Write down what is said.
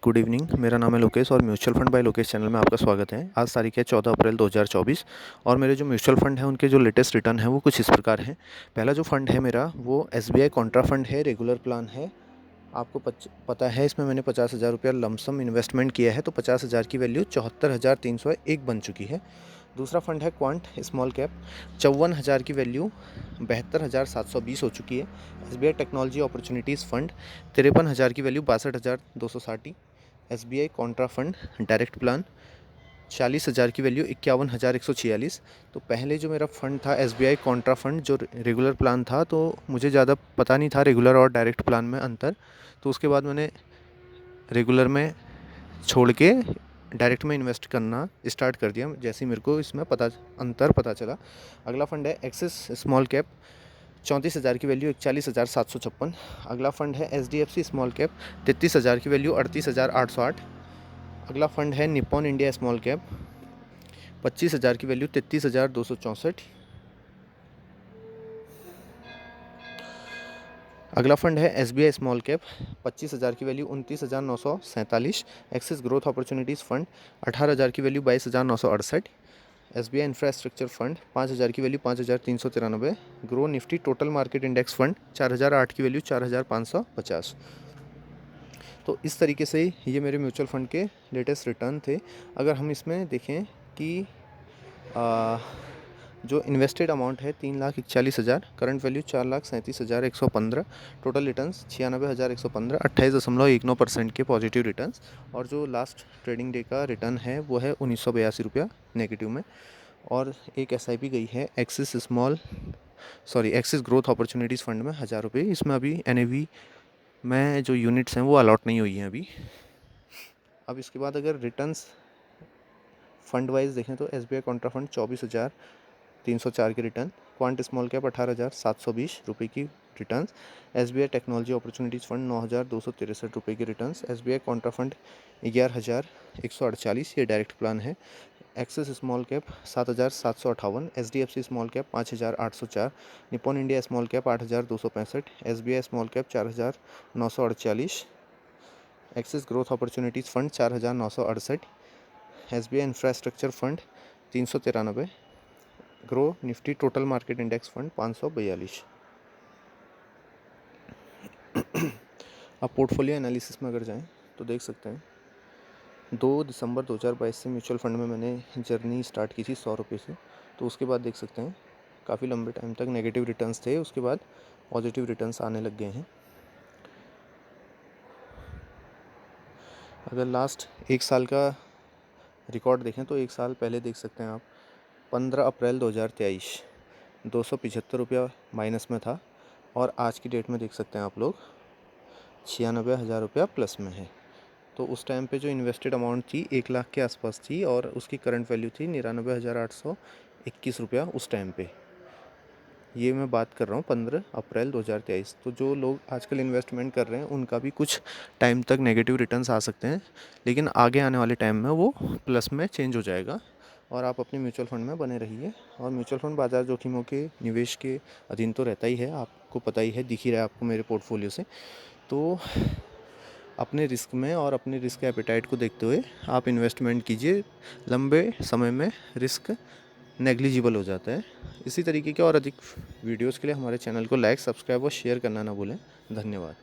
Good evening. मेरा नाम है लोकेश और mutual fund by Lokesh channel में आपका स्वागत है। आज तारीख है 14 अप्रैल 2024 और मेरे जो म्यूचुअल फंड हैं उनके जो लेटेस्ट रिटर्न है वो कुछ इस प्रकार हैं। पहला जो फंड है मेरा वो SBI कॉन्ट्रा फंड है, रेगुलर प्लान है। आपको पता है इसमें मैंने 50,000 रुपया लमसम इन्वेस्टमेंट किया है, तो 50,000 की वैल्यू 74,301 बन चुकी है। दूसरा फंड है क्वांट स्मॉल कैप, 54,000 की वैल्यू 72,720 हो चुकी है। SBI टेक्नोलॉजी अपॉर्चुनिटीज़ फंड 53,000 की value 62,260। SBI Contra fund direct plan 40,000 की वैल्यू 51,146। तो पहले जो मेरा फंड था SBI कॉन्ट्रा फंड जो रेगुलर प्लान था, तो मुझे ज़्यादा पता नहीं था रेगुलर और डायरेक्ट प्लान में अंतर। तो उसके बाद मैंने रेगुलर में छोड़ के डायरेक्ट में इन्वेस्ट करना स्टार्ट कर दिया जैसे ही मेरे को इसमें अंतर पता चला। अगला फंड है एक्सिस स्मॉल कैप, 34,000 की वैल्यू 41,756। अगला फंड है SDFC स्मॉल कैप, 33,000 की वैल्यू 38,808। अगला फंड है निप्पॉन इंडिया स्मॉल कैप, 25,000 की वैल्यू 33,264। अगला फंड है SBI स्मॉल कैप, 25,000 की value 29,947। Axis growth opportunities fund 18,000 की वैल्यू 22,968। SBI इंफ्रास्ट्रक्चर फंड 5,000 की value 5,393। Grow Nifty total market index fund 4,008 की वैल्यू 4,550। तो इस तरीके से ये मेरे म्यूचुअल फंड के लेटेस्ट रिटर्न थे। अगर हम इसमें देखें कि जो इन्वेस्टेड अमाउंट है 3,41,000, करंट वैल्यू 4,37,115, टोटल रिटर्न्स 96,115, 28.19% के पॉजिटिव रिटर्न्स। और जो लास्ट ट्रेडिंग डे का रिटर्न है वो है 1,982 रुपया नेगेटिव में। और एक SIP गई है एक्सिस ग्रोथ अपॉर्चुनिटीज़ फंड में 1,000 रुपये। इसमें अभी NAV में जो यूनिट्स हैं वो अलॉट नहीं हुई हैं अभी। अब इसके बाद अगर रिटर्न्स फंड वाइज देखें तो SBI कॉन्ट्रा फंड 24,304 की रिटर्न, क्वांट स्मॉल कैप 18,720 रुपये की returns, SBI technology opportunities fund 9,263 रुपये की रिटर्न्स, SBI कॉन्ट्रा फंड 11,148, ये डायरेक्ट प्लान है। Axis small cap 7,758, SDFC small cap 5,804, Nippon India small cap 8,265, SBI small cap 4,948, axis growth opportunities fund 4,968, SBI infrastructure fund 393, grow Nifty total market index fund 542। अब portfolio analysis में अगर जाएं तो देख सकते हैं 2 दिसंबर 2022 से म्यूचुअल फंड में मैंने जर्नी स्टार्ट की थी 100 रुपये से। तो उसके बाद देख सकते हैं काफ़ी लंबे टाइम तक नेगेटिव रिटर्न्स थे, उसके बाद पॉजिटिव रिटर्न्स आने लग गए हैं। अगर लास्ट 1 साल का रिकॉर्ड देखें तो 1 साल पहले देख सकते हैं आप 15 अप्रैल 2023 275 रुपया माइनस में था, और आज की डेट में देख सकते हैं आप लोग 96,000 रुपया प्लस में है। तो उस टाइम पे जो इन्वेस्टेड अमाउंट थी 1 लाख के आसपास थी और उसकी करंट वैल्यू थी 99,821 रुपया उस टाइम पे। ये मैं बात कर रहा हूँ 15 अप्रैल 2023। तो जो लोग आजकल इन्वेस्टमेंट कर रहे हैं उनका भी कुछ टाइम तक नेगेटिव रिटर्न्स आ सकते हैं, लेकिन आगे आने वाले टाइम में वो प्लस में चेंज हो जाएगा। और आप अपने म्यूचुअल फंड में बने रहिए। और म्यूचुअल फंड बाजार जोखिमों के निवेश के अधीन तो रहता ही है, आपको पता ही है, दिख ही रहा है आपको मेरे पोर्टफोलियो से। तो अपने रिस्क में और अपने रिस्क एपेटाइट को देखते हुए आप इन्वेस्टमेंट कीजिए। लंबे समय में रिस्क नेग्लिजिबल हो जाता है। इसी तरीके के और अधिक वीडियोस के लिए हमारे चैनल को लाइक, सब्सक्राइब और शेयर करना ना भूलें। धन्यवाद।